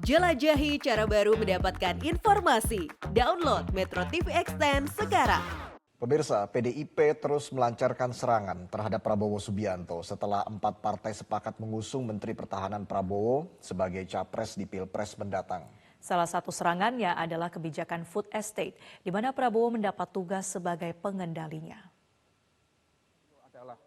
Jelajahi cara baru mendapatkan informasi. Download Metro TV Extend sekarang. Pemirsa, PDIP terus melancarkan serangan terhadap Prabowo Subianto setelah 4 partai sepakat mengusung Menteri Pertahanan Prabowo sebagai capres di Pilpres mendatang. Salah satu serangannya adalah kebijakan food estate, di mana Prabowo mendapat tugas sebagai pengendalinya. Adalah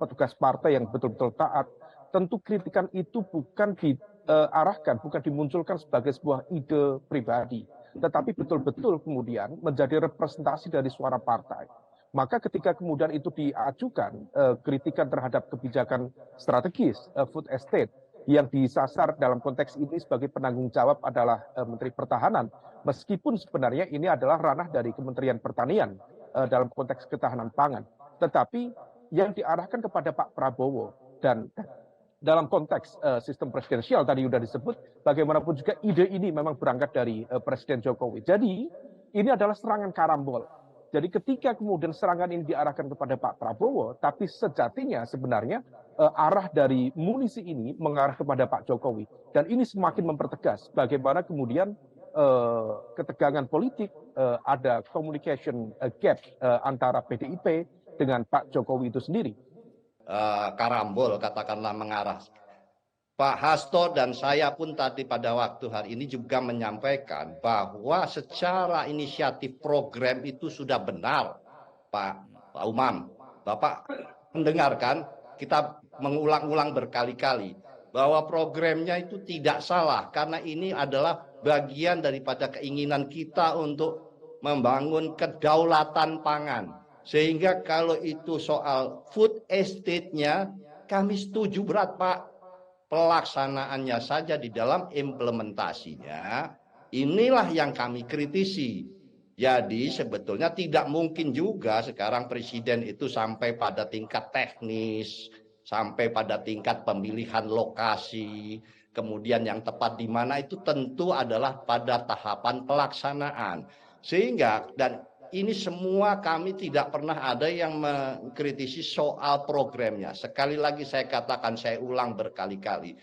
petugas partai yang betul-betul taat. Tentu kritikan itu bukan diarahkan, bukan dimunculkan sebagai sebuah ide pribadi, tetapi betul-betul kemudian menjadi representasi dari suara partai. Maka ketika kemudian itu diajukan kritikan terhadap kebijakan strategis food estate yang disasar dalam konteks ini sebagai penanggung jawab adalah Menteri Pertahanan, meskipun sebenarnya ini adalah ranah dari Kementerian Pertanian dalam konteks ketahanan pangan, tetapi yang diarahkan kepada Pak Prabowo dan dalam konteks sistem presidensial tadi sudah disebut, bagaimanapun juga ide ini memang berangkat dari Presiden Jokowi. Jadi ini adalah serangan karambol. Jadi ketika kemudian serangan ini diarahkan kepada Pak Prabowo, tapi sejatinya sebenarnya arah dari munisi ini mengarah kepada Pak Jokowi. Dan ini semakin mempertegas bagaimana kemudian ketegangan politik, ada communication gap antara PDIP dengan Pak Jokowi itu sendiri. Karambol katakanlah mengarah. Pak Hasto dan saya pun tadi pada waktu hari ini juga menyampaikan bahwa secara inisiatif program itu sudah benar, Pak Umam. Bapak mendengarkan, kita mengulang-ulang berkali-kali bahwa programnya itu tidak salah karena ini adalah bagian daripada keinginan kita untuk membangun kedaulatan pangan. Sehingga kalau itu soal food estate-nya, kami setuju berat, Pak. Pelaksanaannya saja di dalam implementasinya, inilah yang kami kritisi. Jadi sebetulnya tidak mungkin juga sekarang Presiden itu sampai pada tingkat teknis, sampai pada tingkat pemilihan lokasi, kemudian yang tepat di mana itu tentu adalah pada tahapan pelaksanaan. Sehingga, dan ini semua kami tidak pernah ada yang mengkritisi soal programnya. Sekali lagi saya katakan, saya ulang berkali-kali.